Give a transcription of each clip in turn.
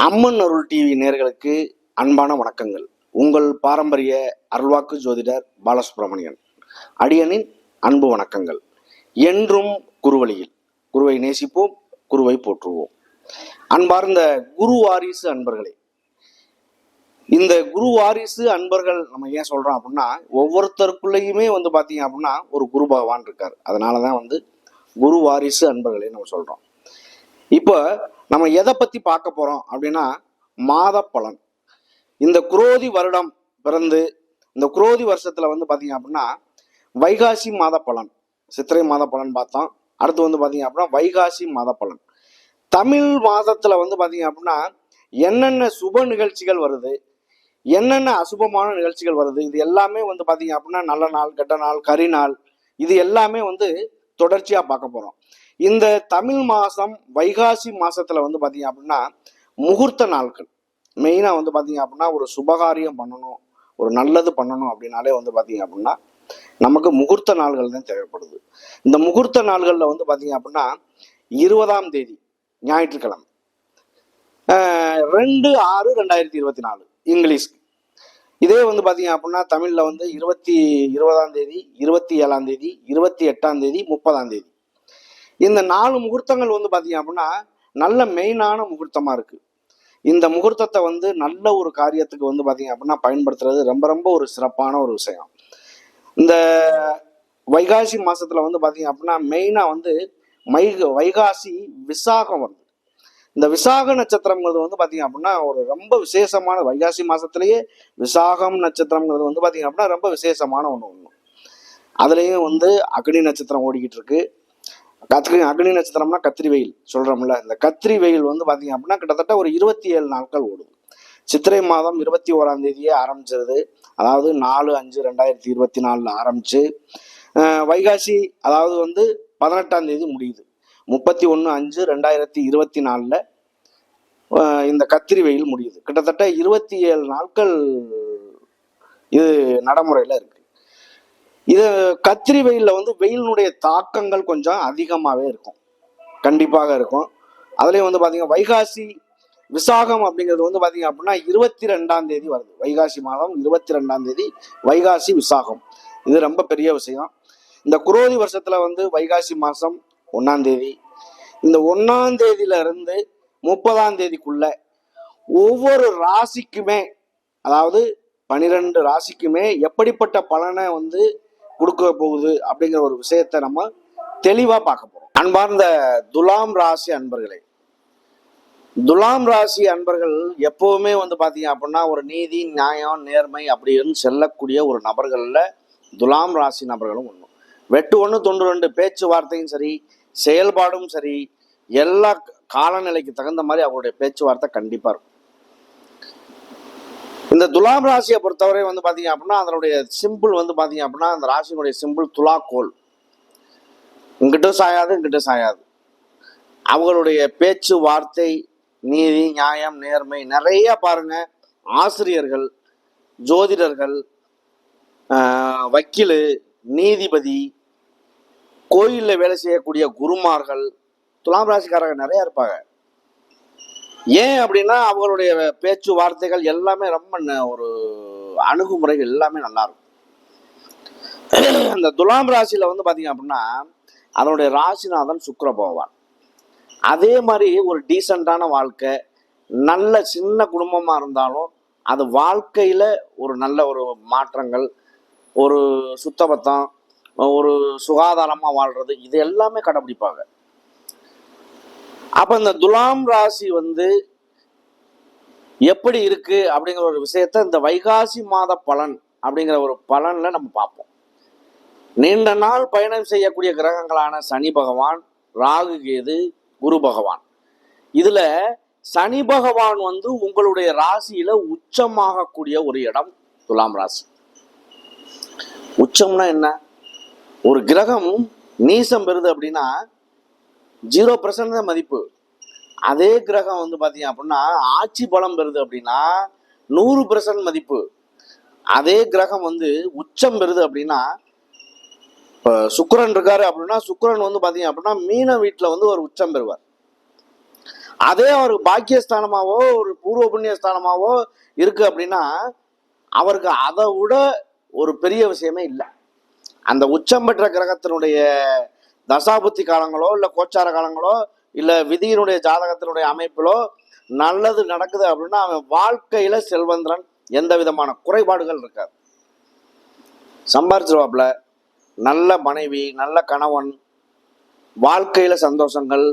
அம்மன் அருள் TV நேயர்களுக்கு அன்பான வணக்கங்கள். உங்கள் பாரம்பரிய அருள்வாக்கு ஜோதிடர் பாலசுப்ரமணியன். அடியனின் அன்பு வணக்கங்கள். என்றும் குருவழியில் குருவை நேசிப்போம், குருவை போற்றுவோம். அன்பார்ந்த குரு வாரிசு அன்பர்களே, இந்த குரு வாரிசு அன்பர்கள் நம்ம ஏன் சொல்றோம் அப்படின்னா, ஒவ்வொருத்தருக்குள்ளேயுமே பாத்தீங்க அப்படின்னா ஒரு குரு பகவான் இருக்காரு. அதனாலதான் குரு வாரிசு அன்பர்களே நம்ம சொல்றோம். இப்போ நம்ம எதை பத்தி பார்க்க போறோம் அப்படின்னா, மாத பலன். இந்த குரோதி வருடம் பிறந்து இந்த குரோதி வருஷத்துல பாத்தீங்க அப்படின்னா வைகாசி மாத பலன், சித்திரை மாத பலன் பார்த்தோம். அடுத்து பாத்தீங்க அப்படின்னா வைகாசி மாத பலன். தமிழ் மாதத்துல பாத்தீங்க அப்படின்னா என்னென்ன சுப நிகழ்ச்சிகள் வருது, என்னென்ன அசுபமான நிகழ்ச்சிகள் வருது, இது எல்லாமே பாத்தீங்க அப்படின்னா நல்ல நாள், கெட்ட நாள், கரி நாள், இது எல்லாமே தொடர்ச்சியா பார்க்க போறோம். இந்த தமிழ் மாசம் வைகாசி மாசத்துல பாத்தீங்க அப்படின்னா முகூர்த்த நாட்கள். மெயினா பாத்தீங்க அப்படின்னா ஒரு சுபகாரியம் பண்ணணும், ஒரு நல்லது பண்ணணும் அப்படின்னாலே பாத்தீங்க அப்படின்னா நமக்கு முகூர்த்த நாள்கள் தான் தேவைப்படுது. இந்த முகூர்த்த நாள்கள்ல பாத்தீங்க அப்படின்னா 20ஆம் தேதி ஞாயிற்றுக்கிழமை, 2/6/2024 இங்கிலீஷ்க்கு. இதே பாத்தீங்க அப்படின்னா தமிழ்ல 20ஆம் தேதி, 27ஆம் தேதி, 28ஆம் தேதி, 30ஆம் தேதி. இந்த 4 முகூர்த்தங்கள் பாத்தீங்க அப்படின்னா நல்ல மெயினான முகூர்த்தமா இருக்கு. இந்த முகூர்த்தத்தை நல்ல ஒரு காரியத்துக்கு பாத்தீங்க அப்படின்னா பயன்படுத்துறது ரொம்ப ரொம்ப ஒரு சிறப்பான ஒரு விஷயம். இந்த வைகாசி மாசத்துல பாத்தீங்க அப்படின்னா மெயினா வைகாசி விசாகம் வருது. இந்த விசாக நட்சத்திரங்கிறது பாத்தீங்க அப்படின்னா ஒரு ரொம்ப விசேஷமான, வைகாசி மாசத்திலேயே விசாகம் நட்சத்திரங்கிறது பாத்தீங்க அப்படின்னா ரொம்ப விசேஷமான ஒண்ணு. அதுலயும் அக்னி நட்சத்திரம் ஓடிக்கிட்டு இருக்கு. அக்னி நட்சத்திரம்னா கத்திரி வெயில் சொல்றோம்ல, இந்த கத்திரி வெயில் பாத்தீங்க அப்படின்னா கிட்டத்தட்ட ஒரு 27 நாட்கள் ஓடுது. சித்திரை மாதம் 21ஆம் தேதியே ஆரம்பிச்சிருது. அதாவது 4/5/2024 ஆரம்பிச்சு வைகாசி அதாவது 18ஆம் தேதி முடியுது. 31/5/2024 இந்த கத்திரி வெயில் முடியுது. கிட்டத்தட்ட 27 நாட்கள் இது நடைமுறையில இருக்கு. இது கத்திரி வெயில்ல வெயிலினுடைய தாக்கங்கள் கொஞ்சம் அதிகமாகவே இருக்கும், கண்டிப்பாக இருக்கும். அதுலேயும் பாத்தீங்கன்னா வைகாசி விசாகம் அப்படிங்கிறது பாத்தீங்க அப்படின்னா 22ஆம் தேதி வருது. வைகாசி மாதம் 22ஆம் தேதி வைகாசி விசாகம். இது ரொம்ப பெரிய விஷயம். இந்த குரோதி வருஷத்துல வைகாசி மாசம் 1ஆம் தேதி, இந்த 1ஆம் தேதியில இருந்து 30ஆம் தேதிக்குள்ள ஒவ்வொரு ராசிக்குமே, அதாவது 12 ராசிக்குமே எப்படிப்பட்ட பலனை கொடுக்க போகுது அப்படிங்கிற ஒரு விஷயத்த நம்ம தெளிவா பார்க்க போறோம். அன்பார்ந்த துலாம் ராசி அன்பர்களே, துலாம் ராசி அன்பர்கள் எப்பவுமே பாத்தீங்க அப்படின்னா ஒரு நீதி, நியாயம், நேர்மை அப்படின்னு செல்லக்கூடிய ஒரு நபர்கள்ல துலாம் ராசி நபர்களும் ஒண்ணு. வெட்டு 1 தொண்டு 2 பேச்சுவார்த்தையும் சரி, செயல்பாடும் சரி, எல்லா காலநிலைக்கு தகுந்த மாதிரி அவருடைய பேச்சுவார்த்தை கண்டிப்பா இருக்கும். இந்த துலாம் ராசியை பொறுத்தவரை பாத்தீங்க அப்படின்னா அதனுடைய சிம்பிள் பாத்தீங்க அப்படின்னா அந்த ராசியினுடைய சிம்பிள் துலாக்கோல். இங்கிட்டும் சாயாது, இங்கிட்டும் சாயாது. அவங்களுடைய பேச்சு வார்த்தை, நீதி, நியாயம், நேர்மை நிறைய பாருங்க. ஆசிரியர்கள், ஜோதிடர்கள், வக்கீலு, நீதிபதி, கோயில்ல வேலை செய்யக்கூடிய குருமார்கள், துலாம் ராசிக்காரங்க நிறைய இருப்பாங்க. ஏன் அப்படின்னா அவங்களுடைய பேச்சு வார்த்தைகள் எல்லாமே ரொம்ப ஒரு அணுகுமுறைகள் எல்லாமே நல்லா இருக்கும். இந்த துலாம் ராசியில பாத்தீங்க அப்படின்னா அதனுடைய ராசிநாதன் சுக்கிர பகவான். அதே மாதிரி ஒரு டீசெண்டான வாழ்க்கை, நல்ல சின்ன குடும்பமா இருந்தாலும் அது வாழ்க்கையில ஒரு நல்ல ஒரு மாற்றங்கள், ஒரு சுத்தபத்தம், ஒரு சுகாதாரமா வாழ்றது, இது எல்லாமே கடைபிடிப்பாங்க. அப்ப இந்த துலாம் ராசி எப்படி இருக்கு அப்படிங்கிற ஒரு விஷயத்த இந்த வைகாசி மாத பலன் அப்படிங்கிற ஒரு பலன்ல நம்ம பார்ப்போம். நீண்ட நாள் பயணம் செய்யக்கூடிய கிரகங்களான சனி பகவான், ராகு, கேது, குரு பகவான். இதுல சனி பகவான் உங்களுடைய ராசியில உச்சமாகக்கூடிய ஒரு இடம் துலாம் ராசி. உச்சம்னா என்ன? ஒரு கிரகம் நீசம் பெறுது அப்படின்னா 0% தான் மதிப்பு. அதே கிரகம் பாத்தீங்க அப்படின்னா ஆட்சி பலம் பெறுது அப்படின்னா 100% மதிப்பு. அதே கிரகம் உச்சம் பெறுது அப்படின்னா, இப்ப சுக்கிரன் இருக்காரு அப்படின்னா சுக்கிரன் பாத்தீங்க அப்படின்னா மீன வீட்டுல ஒரு உச்சம் பெறுவார். அதே ஒரு பாக்கியஸ்தானமாவோ ஒரு பூர்வ புண்ணியஸ்தானமாவோ இருக்கு அப்படின்னா அவருக்கு அதை விட ஒரு பெரிய விஷயமே இல்லை. அந்த உச்சம் பெற்ற கிரகத்தினுடைய தசாபுத்தி காலங்களோ இல்லை கோச்சார காலங்களோ இல்லை விதியினுடைய ஜாதகத்தினுடைய அமைப்பிலோ நல்லது நடக்குது அப்படின்னா அவன் வாழ்க்கையில செல்வந்திரன், எந்த விதமான குறைபாடுகள் இருக்காது. சம்பாரிச்சிருவாப்புல, நல்ல மனைவி, நல்ல கணவன், வாழ்க்கையில சந்தோஷங்கள்,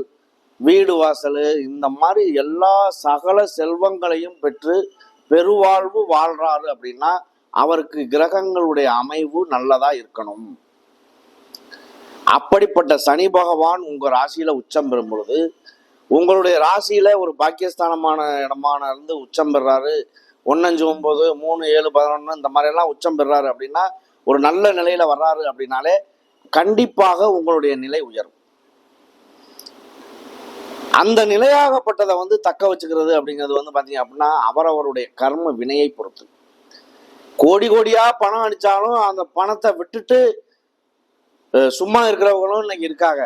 வீடு வாசல், இந்த மாதிரி எல்லா சகல செல்வங்களையும் பெற்று பெருவாழ்வு வாழ்றாரு அப்படின்னா அவருக்கு கிரகங்களுடைய அமைவு நல்லதா இருக்கணும். அப்படிப்பட்ட சனி பகவான் உங்க ராசியில உச்சம் பெறும் பொழுது உங்களுடைய ராசியில ஒரு பாக்கியஸ்தானமான இடமான இருந்து உச்சம் பெறாரு, 1 5 9 3 7 11 இந்த மாதிரி எல்லாம் உச்சம் பெறாரு அப்படின்னா ஒரு நல்ல நிலையில வர்றாரு அப்படின்னாலே கண்டிப்பாக உங்களுடைய நிலை உயரும். அந்த நிலையாகப்பட்டதை தக்க வச்சுக்கிறது அப்படிங்கிறது பாத்தீங்க அப்படின்னா அவரவருடைய கர்ம வினையை பொறுத்து. கோடி கோடியா பணம் அடிச்சாலும் அந்த பணத்தை விட்டுட்டு சும்மா இருக்கிறவங்களும் இன்னைக்கு இருக்காங்க.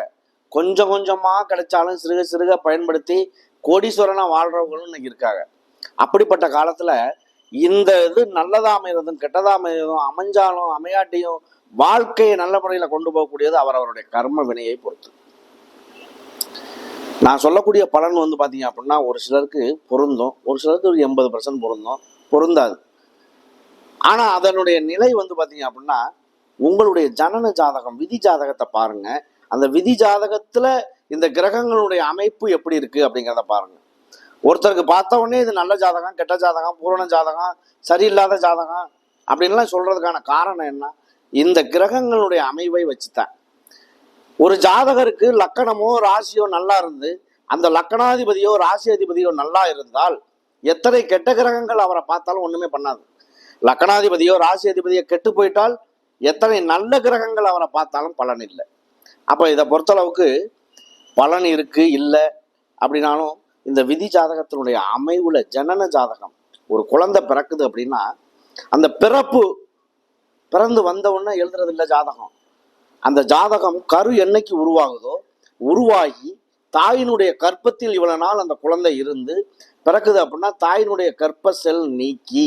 கொஞ்சம் கொஞ்சமா கிடைச்சாலும் சிறுக சிறுக பயன்படுத்தி கோடீஸ்வரனா வாழ்றவங்களும் இன்னைக்கு இருக்காங்க. அப்படிப்பட்ட காலத்துல இந்த இது நல்லதா அமைகிறதும் கெட்டதா அமைகிறதும் அமைஞ்சாலும் அமையாட்டியும் வாழ்க்கையை நல்ல முறையில கொண்டு போகக்கூடியது அவரவருடைய கர்ம வினையை பொறுத்து. நான் சொல்லக்கூடிய பலன் பாத்தீங்க அப்படின்னா ஒரு சிலருக்கு பொருந்தும், ஒரு சிலருக்கு ஒரு 80% பொருந்தும், பொருந்தாது. ஆனா அதனுடைய நிலை பாத்தீங்க அப்படின்னா உங்களுடைய ஜனன ஜாதகம், விதி ஜாதகத்தை பாருங்க. அந்த விதி ஜாதகத்துல இந்த கிரகங்களுடைய அமைப்பு எப்படி இருக்கு அப்படிங்கிறத பாருங்க. ஒருத்தருக்கு பார்த்த உடனே இது நல்ல ஜாதகம், கெட்ட ஜாதகம், பூரண ஜாதகம், சரியில்லாத ஜாதகம் அப்படின்லாம் சொல்றதுக்கான காரணம் என்ன? இந்த கிரகங்களுடைய அமைவை வச்சுதான். ஒரு ஜாதகருக்கு லக்கணமோ ராசியோ நல்லா இருந்து அந்த லக்கணாதிபதியோ ராசி அதிபதியோ நல்லா இருந்தால் எத்தனை கெட்ட கிரகங்கள் அவரை பார்த்தாலும் ஒண்ணுமே பண்ணாது. லக்கணாதிபதியோ ராசி அதிபதியோ கெட்டு போயிட்டால் எத்தனை நல்ல கிரகங்கள் அவரை பார்த்தாலும் பலன் இல்லை. அப்ப இதை பொறுத்தளவுக்கு பலன் இருக்கு இல்லை அப்படின்னாலும் இந்த விதி ஜாதகத்தினுடைய அமைவுல ஜனன ஜாதகம், ஒரு குழந்தை பிறக்குது அப்படின்னா அந்த பிறந்து வந்த உடனே எழுதுறது இல்லை ஜாதகம். அந்த ஜாதகம் கரு என்னைக்கு உருவாகுதோ உருவாகி தாயினுடைய கற்பத்தில் இவ்வளவு நாள் அந்த குழந்தை இருந்து பிறக்குது அப்படின்னா தாயினுடைய கற்ப செல் நீக்கி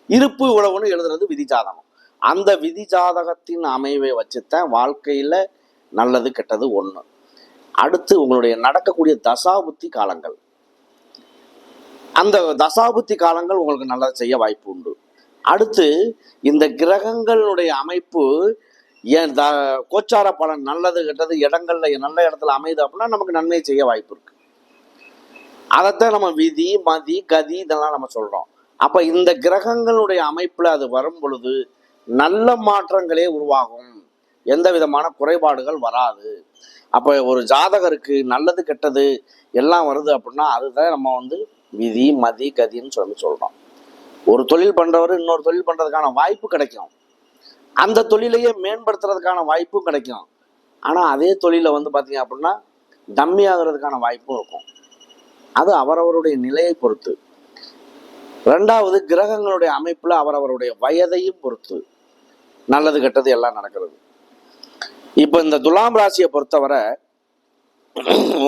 இருப்பு இவ்வளவுன்னு எழுதுறது விதி ஜாதகம். அந்த விதி ஜாதகத்தின் அமைவை வச்சுத்தான் வாழ்க்கையில நல்லது கெட்டது ஒண்ணு. அடுத்து உங்களுடைய நடக்கக்கூடிய தசாபுத்தி காலங்கள், அந்த தசாபுத்தி காலங்கள் உங்களுக்கு நல்லது செய்ய வாய்ப்பு உண்டு. அடுத்து இந்த கிரகங்களுடைய அமைப்பு கோச்சார பலன் நல்லது கெட்டது இடங்கள்ல நல்ல இடத்துல அமையுது அப்படின்னா நமக்கு நன்மை செய்ய வாய்ப்பு இருக்கு. அதைத்தான் நம்ம விதி மதி கதி இதெல்லாம் நம்ம சொல்றோம். அப்ப இந்த கிரகங்களுடைய அமைப்புல அது வரும் பொழுது நல்ல மாற்றங்களே உருவாகும், எந்த விதமான குறைபாடுகள் வராது. அப்ப ஒரு ஜாதகருக்கு நல்லது கெட்டது எல்லாம் வருது அப்படின்னா அதுதான் நம்ம விதி மதி கதின்னு சொல்றோம். ஒரு தொழில் பண்றவர் இன்னொரு தொழில் பண்றதுக்கான வாய்ப்பு கிடைக்கும், அந்த தொழிலையே மேம்படுத்துறதுக்கான வாய்ப்பும் கிடைக்கும். ஆனா அதே தொழில பாத்தீங்க அப்படின்னா டம்மி ஆகுறதுக்கான வாய்ப்பும் இருக்கும். அது அவரவருடைய நிலையை பொறுத்து. ரெண்டாவது கிரகங்களுடைய அமைப்புல அவரவருடைய வயதையும் பொறுத்து நல்லது கெட்டது எல்லாம் நடக்கிறது. இப்ப இந்த துலாம் ராசியை பொறுத்தவரை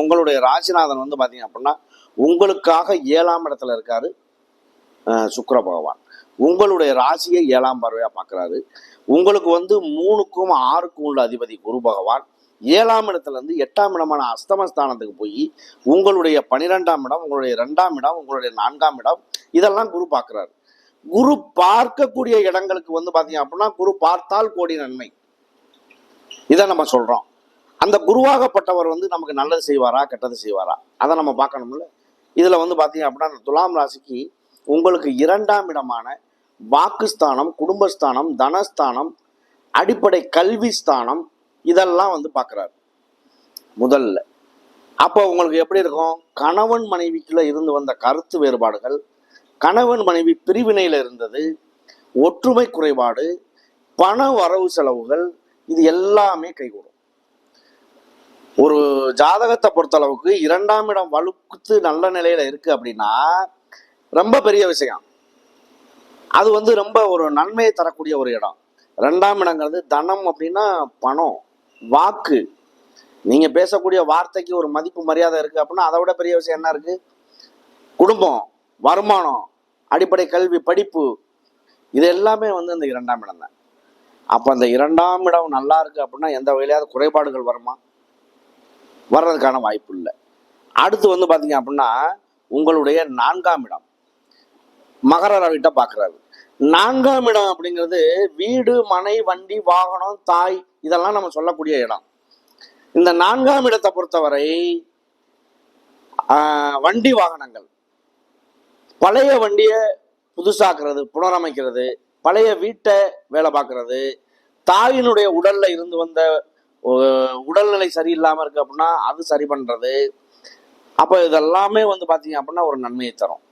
உங்களுடைய ராசிநாதன் பாத்தீங்க அப்படின்னா உங்களுக்காக 7ஆம் இடத்துல இருக்காரு சுக்கிர பகவான். உங்களுடைய ராசியை 7ஆம் பார்வையா பார்க்கிறாரு. உங்களுக்கு 3க்கும் 6க்கும் உள்ள அதிபதி குரு பகவான் 7ஆம் இடத்துல இருந்து 8ஆம் இடமான அஸ்தமஸ்தானத்துக்கு போய் உங்களுடைய 12ஆம் இடம், உங்களுடைய 2ஆம் இடம், உங்களுடைய 4ஆம் இடம் இதெல்லாம் குரு பார்க்கிறாரு. குரு பார்க்கக்கூடிய இடங்களுக்கு பாத்தீங்க அப்படின்னா குரு பார்த்தால் கோடி நன்மை, இதை நம்ம சொல்றோம். அந்த குருவாகப்பட்டவர் நமக்கு நல்லது செய்வாரா கெட்டது செய்வாரா அதை நம்ம பார்க்கணும்ல. இதுல பாத்தீங்க அப்படின்னா துலாம் ராசிக்கு உங்களுக்கு 2ஆம் இடமான வாக்குஸ்தானம், குடும்பஸ்தானம், தனஸ்தானம், அடிப்படை கல்வி ஸ்தானம் இதெல்லாம் பார்க்கிறாரு முதல்ல. அப்போ உங்களுக்கு எப்படி இருக்கும்? கணவன் மனைவிக்குள்ள இருந்து வந்த கருத்து வேறுபாடுகள், கணவன் மனைவி பிரிவினையில இருந்தது, ஒற்றுமை குறைபாடு, பண வரவு செலவுகள், இது எல்லாமே கைகூடும். ஒரு ஜாதகத்தை பொறுத்தளவுக்கு 2ஆம் இடம் வலுத்து நல்ல நிலையில இருக்கு அப்படின்னா ரொம்ப பெரிய விஷயம். அது ரொம்ப ஒரு நன்மையை தரக்கூடிய ஒரு இடம். 2ஆம் இடங்கிறது தனம் அப்படின்னா பணம், வாக்கு, நீங்க பேசக்கூடிய வார்த்தைக்கு ஒரு மதிப்பு மரியாதை இருக்கு அப்படின்னா அதை விட பெரிய விஷயம் என்ன இருக்கு? குடும்பம், வருமானம், அடிப்படை கல்வி, படிப்பு, இது எல்லாமே வந்து இந்த 2ஆம் இடம் தான். அப்ப அந்த 2ஆம் இடம் நல்லா இருக்கு அப்படின்னா எந்த வகையிலாவது குறைபாடுகள் வருமா? வர்றதுக்கான வாய்ப்பு இல்லை. அடுத்து வந்து பாத்தீங்க அப்படின்னா உங்களுடைய 4ஆம் இடம் மகர ராசிட்ட பாக்குறாரு. 4ஆம் இடம் அப்படிங்கிறது வீடு, மனை, வண்டி, வாகனம், தாய், இதெல்லாம் நம்ம சொல்லக்கூடிய இடம். இந்த 4ஆம் இடத்தை பொறுத்தவரை வண்டி வாகனங்கள், பழைய வண்டியை புதுசாக்குறது, புனரமைக்கிறது, பழைய வீட்டை வேலை பார்க்கறது, தாயினுடைய உடல்ல இருந்து வந்த உடல்நிலை சரியில்லாம இருக்கு அப்படின்னா அது சரி பண்றது. அப்ப இதெல்லாமே வந்து பாத்தீங்க அப்படின்னா ஒரு நன்மையை தரும்.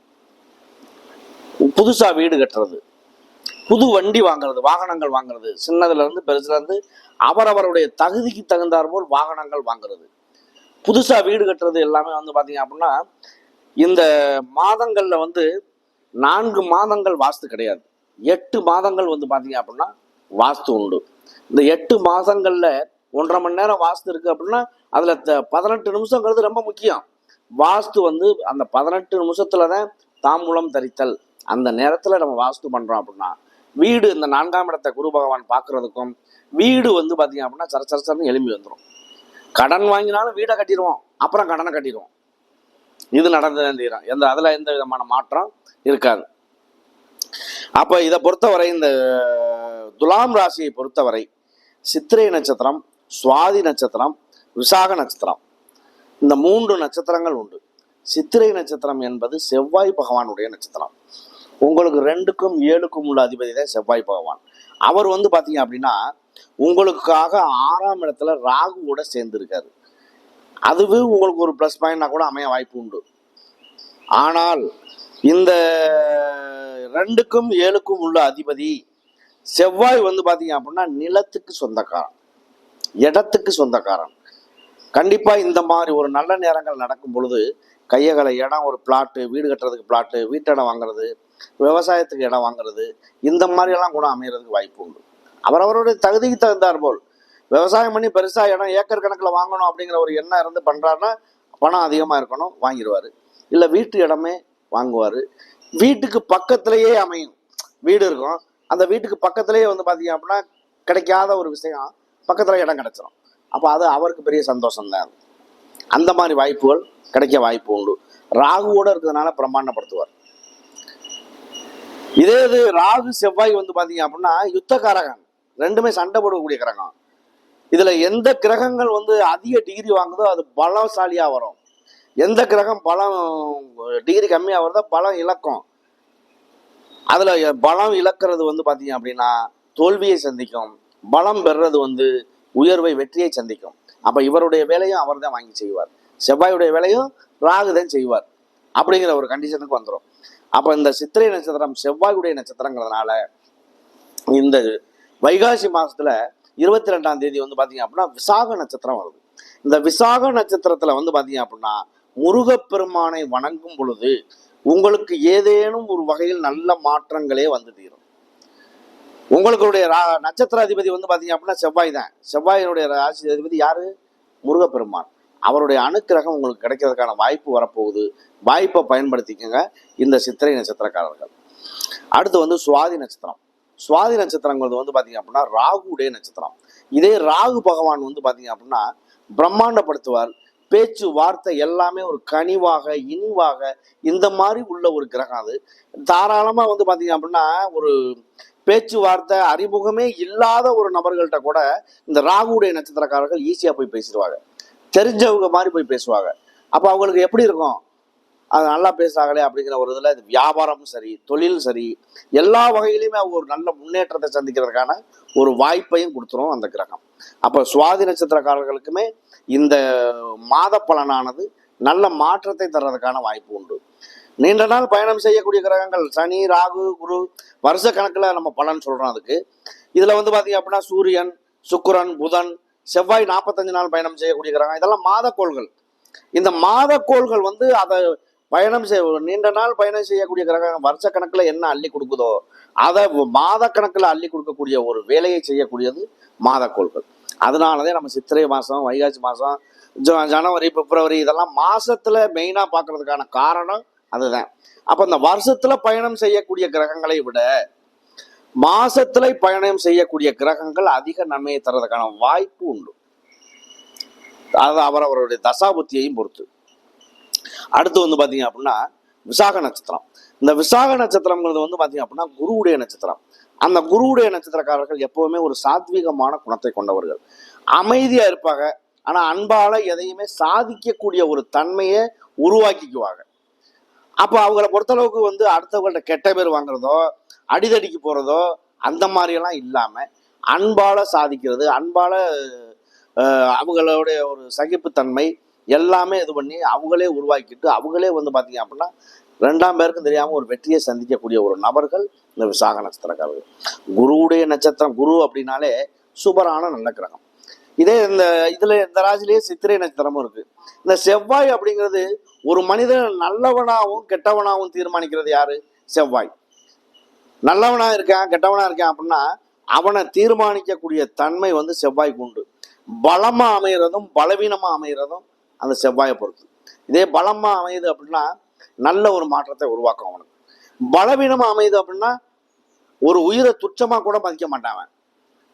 புதுசா வீடு கட்டுறது, புது வண்டி வாங்குறது, வாகனங்கள் வாங்குறது, சின்னதுல இருந்து பெருசுல இருந்து அவரவருடைய தகுதிக்கு தகுந்தாற் போல் வாகனங்கள் வாங்குறது, புதுசா வீடு கட்டுறது எல்லாமே வந்து பாத்தீங்க அப்படின்னா இந்த மாதங்கள்ல வந்து 4 மாதங்கள் வாஸ்து கிடையாது, 8 மாதங்கள் வந்து பாத்தீங்க அப்படின்னா வாஸ்து உண்டு. இந்த 8 மாதங்கள்ல 1.5 மணி நேரம் வாஸ்து இருக்கு அப்படின்னா அதுல 18 நிமிஷங்கிறது ரொம்ப முக்கியம். வாஸ்து வந்து அந்த 18 நிமிஷத்துலதான் தாம்பூலம் தரித்தல், அந்த நேரத்துல நம்ம வாஸ்து பண்றோம் அப்படின்னா வீடு இந்த 4ஆம் இடத்தை குரு பகவான் பாக்குறதுக்கும் வீடு வந்து பாத்தீங்க அப்படின்னா சரசரசரன்னு எழும்பி வந்துடும். கடன் வாங்கினாலும் வீடை கட்டிடுவோம், அப்புறம் கடனை கட்டிடுவோம். இது நடந்துதான் தீரும். அதுல எந்த விதமான மாற்றம் இருக்காது. அப்ப இதை பொறுத்தவரை இந்த துலாம் ராசியை பொறுத்தவரை சித்திரை நட்சத்திரம், சுவாதி நட்சத்திரம், விசாக நட்சத்திரம், இந்த 3 நட்சத்திரங்கள் உண்டு. சித்திரை நட்சத்திரம் என்பது செவ்வாய் பகவானுடைய நட்சத்திரம். உங்களுக்கு 2க்கும் 7க்கும் உள்ள அதிபதி தான் செவ்வாய் பகவான். அவர் வந்து பாத்தீங்க அப்படின்னா உங்களுக்காக 6ஆம் இடத்துல ராகுவோட சேர்ந்து இருக்காரு. அதுவே உங்களுக்கு ஒரு பிளஸ் பாயிண்டா கூட அமைய வாய்ப்பு உண்டு. ஆனால் இந்த 2க்கும் 7க்கும் உள்ள அதிபதி செவ்வாய் வந்து பாத்தீங்க அப்படின்னா நிலத்துக்கு சொந்தக்காரன், இடத்துக்கு சொந்தக்காரன். கண்டிப்பா இந்த மாதிரி ஒரு நல்ல நேரங்கள் நடக்கும் பொழுது கையகலை இடம், ஒரு பிளாட்டு, வீடு கட்டுறதுக்கு பிளாட்டு, வீட்டிடம் வாங்குறது, விவசாயத்துக்கு இடம் வாங்குறது, இந்த மாதிரி எல்லாம் கூட அமையறதுக்கு வாய்ப்பு உண்டு. அவரவருடைய தகுதிக்கு தகுந்தார் போல் விவசாயம் பண்ணி பெருசா இடம் ஏக்கர் கணக்கில் வாங்கணும் அப்படிங்கிற ஒரு எண்ணம் இருந்து பண்றாருன்னா பணம் அதிகமா இருக்கணும், வாங்கிடுவாரு. இல்லை வீட்டு இடமே வாங்குவாரு. வீட்டுக்கு பக்கத்திலேயே அமையும், வீடு இருக்கும், அந்த வீட்டுக்கு பக்கத்திலேயே வந்து பாத்தீங்க அப்படின்னா கிடைக்காத ஒரு விஷயம் பக்கத்துல இடம் கிடைச்சிடும். அப்ப அது அவருக்கு பெரிய சந்தோஷம் தான். அந்த மாதிரி வாய்ப்புகள் கிடைக்க வாய்ப்பு உண்டு. ராகுவோட இருக்கிறதுனால பிரம்மாண்டப்படுத்துவார். இதே இது ராகு செவ்வாய் வந்து பாத்தீங்க அப்படின்னா யுத்தகாரகன், 2மே சண்டை போடக்கூடிய கிரகம். இதுல எந்த கிரகங்கள் வந்து அதிக டிகிரி வாங்குதோ அது பலசாலியா வரும். எந்த கிரகம் பலம் டிகிரி கம்மியா வருதோ பலம் இழக்கும். அதுல பலம் இழக்கிறது வந்து பாத்தீங்க அப்படின்னா தோல்வியை சந்திக்கும், பலம் பெறுறது வந்து உயர்வை, வெற்றியை சந்திக்கும். அப்ப இவருடைய வேலையும் அவர் தான் வாங்கி செய்வார், செவ்வாயுடைய வேலையும் ராகுதான் செய்வார். அப்படிங்கிற ஒரு கண்டிஷனுக்கு வந்துடும். அப்ப இந்த சித்திரை நட்சத்திரம் செவ்வாயுடைய நட்சத்திரங்கிறதுனால இந்த வைகாசி மாசத்துல 22ஆம் தேதி வந்து பாத்தீங்க அப்படின்னா விசாக நட்சத்திரம் வருது. இந்த விசாக நட்சத்திரத்துல வந்து பாத்தீங்க அப்படின்னா முருகப்பெருமானை வணங்கும் பொழுது உங்களுக்கு ஏதேனும் ஒரு வகையில் நல்ல மாற்றங்களே வந்து தீரும். உங்களுடைய நட்சத்திர அதிபதி வந்து பாத்தீங்க அப்படின்னா செவ்வாய் தான். செவ்வாயினுடைய ராசி அதிபதி யாரு? முருகப்பெருமான். அவருடைய அனுக்கிரகம் உங்களுக்கு கிடைக்கிறதுக்கான வாய்ப்பு வரப்போகுது. வாய்ப்பை பயன்படுத்திக்கங்க இந்த சித்திரை நட்சத்திரக்காரர்கள். அடுத்து வந்து சுவாதி நட்சத்திரம். சுவாதி நட்சத்திரங்கிறது வந்து பாத்தீங்க அப்படின்னா ராகுடைய நட்சத்திரம். இதே ராகு பகவான் வந்து பாத்தீங்க அப்படின்னா பிரம்மாண்டப்படுத்துவார். பேச்சு வார்த்தை எல்லாமே ஒரு கனிவாக, இனிவாக, இந்த மாதிரி உள்ள ஒரு கிரகம். அது தாராளமா வந்து பாத்தீங்க அப்படின்னா ஒரு பேச்சுவார்த்தை அறிமுகமே இல்லாத ஒரு நபர்கள்ட்ட கூட இந்த ராகுடைய நட்சத்திரக்காரர்கள் ஈஸியா போய் பேசிடுவாங்க, தெரிஞ்சவங்க மாதிரி போய் பேசுவாங்க. அப்ப அவங்களுக்கு எப்படி இருக்கும், அது நல்லா பேசுறாங்களே அப்படிங்கிற ஒரு இதுல வியாபாரமும் சரி, தொழில் சரி, எல்லா வகையிலுமே அவங்க ஒரு நல்ல முன்னேற்றத்தை சந்திக்கிறதுக்கான ஒரு வாய்ப்பையும் கொடுத்துரும் அந்த கிரகம். அப்ப சுவாதி நட்சத்திரக்காரர்களுக்குமே இந்த மாத பலனானது நல்ல மாற்றத்தை தர்றதுக்கான வாய்ப்பு உண்டு. நீண்ட நாள் பயணம் செய்யக்கூடிய கிரகங்கள் சனி, ராகு, குரு, வருஷ கணக்குல நம்ம பலன் சொல்றோம். அதுக்கு இதுல வந்து பாத்தீங்க அப்படின்னா சூரியன், சுக்கிரன், புதன், செவ்வாய் 45 நாள் பயணம் செய்யக்கூடிய கிரகம். இதெல்லாம் மாதக்கோள்கள். இந்த மாதக்கோள்கள் வந்து அதை பயணம் நீண்ட நாள் பயணம் செய்யக்கூடிய கிரகம் வருஷ கணக்குல என்ன அள்ளி கொடுக்குதோ அதை மாத கணக்குல அள்ளி கொடுக்கக்கூடிய ஒரு வேலையை செய்யக்கூடியது மாதக்கோள்கள். அதனாலதான் நம்ம சித்திரை மாதம், வைகாசி மாதம், ஜனவரி, பிப்ரவரி இதெல்லாம் மாசத்துல மெயினாக பார்க்கறதுக்கான காரணம் அதுதான். அப்போ இந்த வருஷத்துல பயணம் செய்யக்கூடிய கிரகங்களை விட மாசத்துல பயணம் செய்யக்கூடிய கிரகங்கள் அதிக நன்மையை தர்றதுக்கான வாய்ப்பு உண்டு. அது அவரவருடைய தசாபுத்தியையும் பொறுத்து. அடுத்து பார்த்தீங்க அப்படின்னா விசாக நட்சத்திரம். இந்த விசாக நட்சத்திரம்ங்கிறது பார்த்தீங்க அப்படின்னா குருவுடைய நட்சத்திரம். அந்த குருவுடைய நட்சத்திரக்காரர்கள் எப்பவுமே ஒரு சாத்வீகமான குணத்தை கொண்டவர்கள், அமைதியா இருப்பாங்க. ஆனா அன்பால எதையுமே சாதிக்கக்கூடிய ஒரு தன்மையை உருவாக்கிக்குவாங்க. அப்போ அவங்கள பொறுத்தளவுக்கு அடுத்தவங்கள்ட்ட கெட்ட பேர் வாங்குறதோ அடிதடிக்கு போறதோ அந்த மாதிரியெல்லாம் இல்லாம அன்பால சாதிக்கிறது, அன்பால அவங்களுடைய ஒரு சகிப்புத்தன்மை எல்லாமே இது பண்ணி அவங்களே உருவாக்கிட்டு அவங்களே பார்த்தீங்க அப்படின்னா ரெண்டாம் பேருக்கும் தெரியாம ஒரு வெற்றியை சந்திக்கக்கூடிய ஒரு நபர்கள் இந்த விசாக நட்சத்திரக்காரர்கள். குருவுடைய நட்சத்திரம், குரு அப்படின்னாலே சுபரான நல்ல கிரகம். இதே இந்த ராசிலேயே சித்திரை நட்சத்திரமும் இருக்கு. இந்த செவ்வாய் அப்படிங்கிறது ஒரு மனிதன் நல்லவனாகவும் கெட்டவனாகவும் தீர்மானிக்கிறது யாரு? செவ்வாய். நல்லவனா இருக்கான் கெட்டவனா இருக்கான் அப்படின்னா அவனை தீர்மானிக்கக்கூடிய தன்மை செவ்வாய்க்கு உண்டு. பலமா அமைகிறதும் பலவீனமா அமைகிறதும் அந்த செவ்வாயை பொறுத்து. இதே பலமா அமையுது அப்படின்னா நல்ல ஒரு மாற்றத்தை உருவாக்கும் அவனுக்கு. பலவீனமா அமையுது அப்படின்னா ஒரு உயிரை துச்சமா கூட மதிக்க மாட்டான்.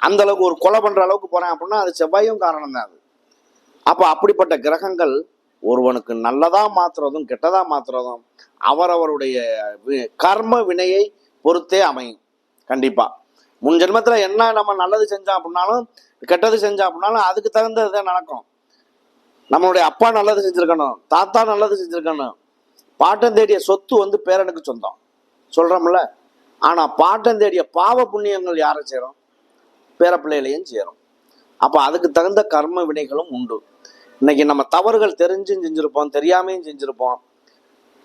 அந்த அளவுக்கு ஒரு கொலை பண்ற அளவுக்கு போறேன் அப்படின்னா அது செவ்வாயும் காரணம் தான் அது. அப்ப அப்படிப்பட்ட கிரகங்கள் ஒருவனுக்கு நல்லதா மாத்துறதும் கெட்டதா மாத்துறதும் அவரவருடைய கர்ம வினையை பொறுத்தே அமையும். கண்டிப்பா முன் ஜென்மத்துல என்ன நம்ம நல்லது செஞ்சோம் அப்படின்னாலும் கெட்டது செஞ்சோம் அப்படின்னாலும் அதுக்கு தகுந்ததுதான் நடக்கும். நம்மளுடைய அப்பா நல்லது செஞ்சிருக்கணும், தாத்தா நல்லது செஞ்சிருக்கணும், பாட்டன் தேடிய சொத்து பேரனுக்கு சொந்தம் சொல்றோம்ல. ஆனா பாட்டன் தேடிய பாவ புண்ணியங்கள் யாரை சேரும்? பேரப்பிள்ளைகளையும் சேரும். அப்ப அதுக்கு தகுந்த கர்ம வினைகளும் உண்டு. இன்னைக்கு நம்ம தவறுகள் தெரிஞ்சும் செஞ்சிருப்போம், தெரியாமையும் செஞ்சிருப்போம்.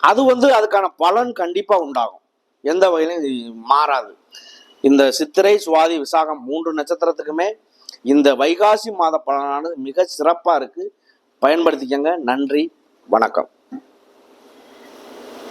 அது அதுக்கான பலன் கண்டிப்பா உண்டாகும், எந்த வகையிலும் மாறாது. இந்த சித்திரை, சுவாதி, விசாகம் 3 நட்சத்திரத்துக்குமே இந்த வைகாசி மாத பலனானது மிக சிறப்பா இருக்கு. பயன்படுத்திக்கங்க. நன்றி, வணக்கம்.